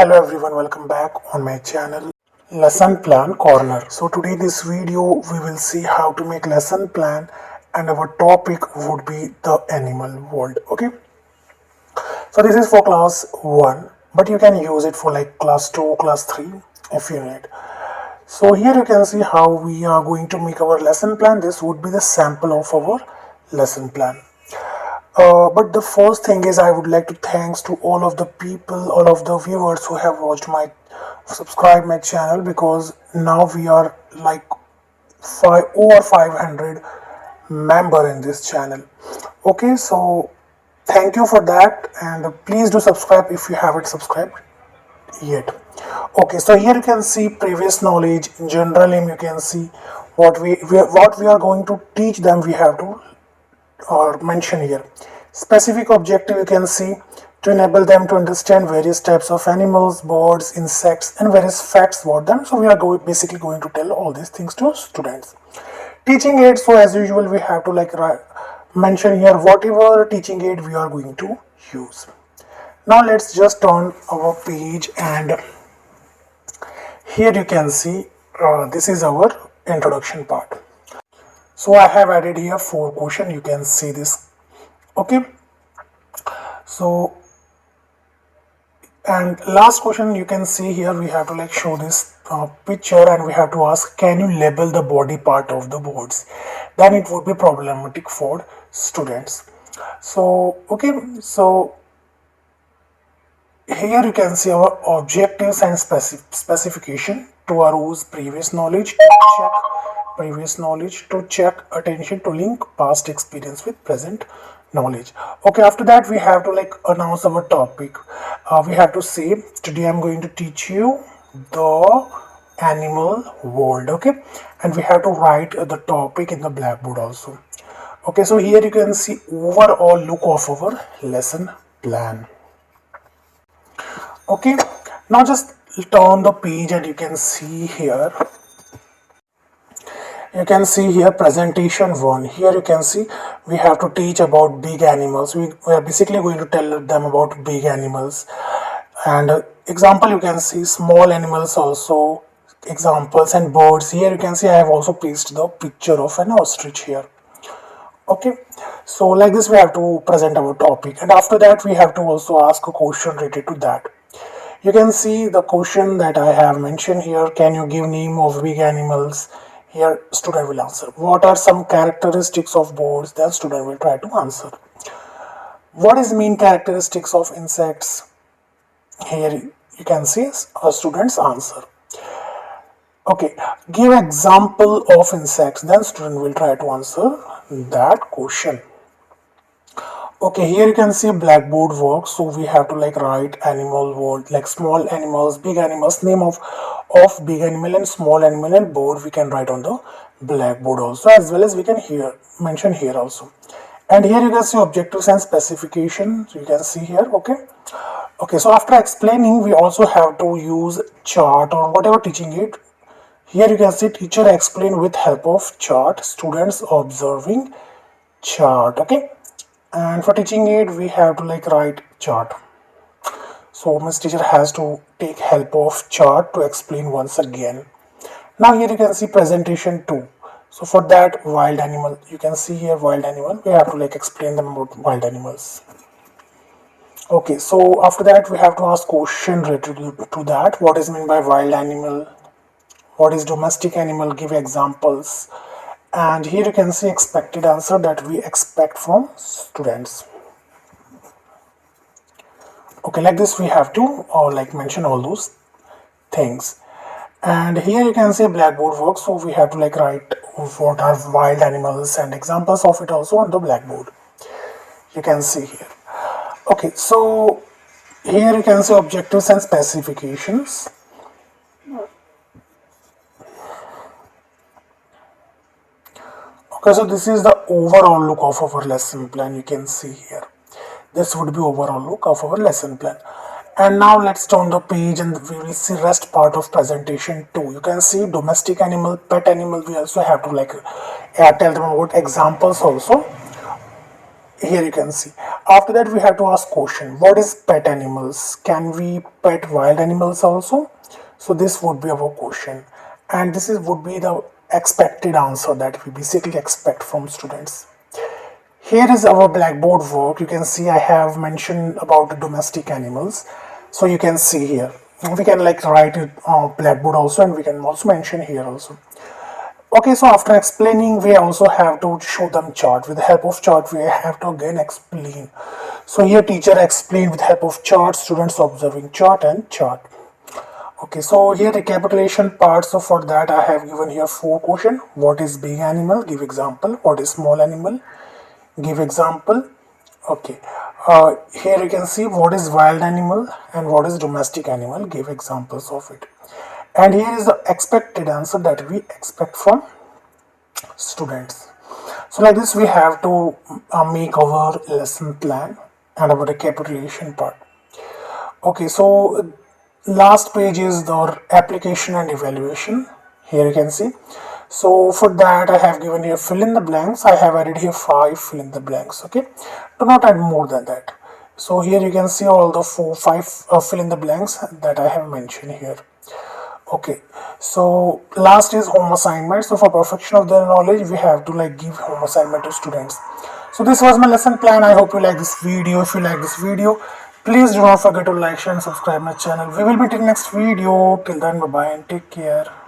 Hello everyone, welcome back on my channel Lesson Plan Corner. So today this video we will see how to make lesson plan and our topic would be the animal world. Okay, so this is for class 1 but you can use it for like class 2, class 3 if you need. So here you can see how we are going to make our lesson plan. This would be the sample of our lesson plan. But the first thing is I would like to thanks to all of the people, all of the viewers who have watched subscribe my channel, because now we are like over 500 member in this channel. Okay, so thank you for that, and please do subscribe if you haven't subscribed yet. Okay, so here you can see previous knowledge, general aim. You can see what we are going to teach them. We have to or mention here. Specific objective, you can see, to enable them to understand various types of animals, birds, insects, and various facts about them. So we are basically going to tell all these things to students. Teaching aid, so as usual we have to mention here whatever teaching aid we are going to use. Now let's just turn our page, and here you can see this is our introduction part. So I have added here 4 questions. You can see this. Okay, so and last question, you can see here we have to show this picture, and we have to ask, can you label the body part of the birds? Then it would be problematic for students. So okay, so here you can see our objectives and specification to our previous knowledge, to check attention, to link past experience with present knowledge. Okay, after that we have to announce our topic. We have to say, today I'm going to teach you the animal world. Okay, and we have to write the topic in the blackboard also. Okay, so here you can see overall look of our lesson plan. Okay, now just turn the page, and you can see here presentation 1. Here you can see we have to teach about big animals. We are basically going to tell them about big animals, and example you can see small animals also, examples, and birds. Here you can see I have also pasted the picture of an ostrich here. Okay, so like this we have to present our topic, and after that we have to also ask a question related to that. You can see the question that I have mentioned here. Can you give name of big animals? Here student will answer. What are some characteristics of birds? Then student will try to answer. What is main characteristics of insects? Here you can see a student's answer. Okay, give example of insects. Then student will try to answer that question. Okay, here you can see blackboard work. So we have to write animal world, like small animals, big animals, name of big animal and small animal and bird we can write on the blackboard also, as well as we can mention here also. And here you can see objectives and specifications. You can see here. Okay, so after explaining, we also have to use chart or whatever teaching aid. Here you can see teacher explain with help of chart, students observing chart. Okay, and for teaching aid we have to write chart. So Miss Teacher has to take help of chart to explain once again. Now here you can see presentation 2. So for that, wild animal, you can see here wild animal. We have to explain them about wild animals. Okay, so after that we have to ask question related to that. What is meant by wild animal? What is domestic animal? Give examples. And here you can see expected answer that we expect from students. Okay, like this we have to mention all those things. And here you can see blackboard work. So we have to write what are wild animals and examples of it also on the blackboard. You can see here. Okay, so here you can see objectives and specifications. Okay, so this is the overall look of our lesson plan. You can see here. This would be overall look of our lesson plan. And now let's turn the page, and we will see rest part of presentation 2. You can see domestic animal, pet animal. We also have to tell them about examples also. Here you can see. After that, we have to ask question, what is pet animals? Can we pet wild animals also? So this would be our question, and this is would be the expected answer that we basically expect from students. Here is our blackboard work. You can see I have mentioned about the domestic animals. So you can see here. We can like write it on blackboard also, and we can also mention here also. Okay, so after explaining, we also have to show them chart. With the help of chart, we have to again explain. So here teacher explain with help of chart, students observing chart and chart. Okay, so here recapitulation part. So for that I have given here 4 questions. What is big animal? Give example. What is small animal? Give example. Okay, here you can see what is wild animal and what is domestic animal. Give examples of it. And here is the expected answer that we expect from students. So like this we have to make our lesson plan and our recapitulation part. Okay, so last page is the application and evaluation. Here you can see. So for that I have given here fill in the blanks. I have added here 5 fill in the blanks. Okay, do not add more than that. So here you can see all the 5 fill in the blanks that I have mentioned here. Okay, so last is home assignment. So for perfection of their knowledge, we have to like give home assignment to students. So this was my lesson plan. I hope you like this video. If you like this video, please do not forget to like, share and subscribe my channel. We will meet in next video. Till then, bye bye and take care.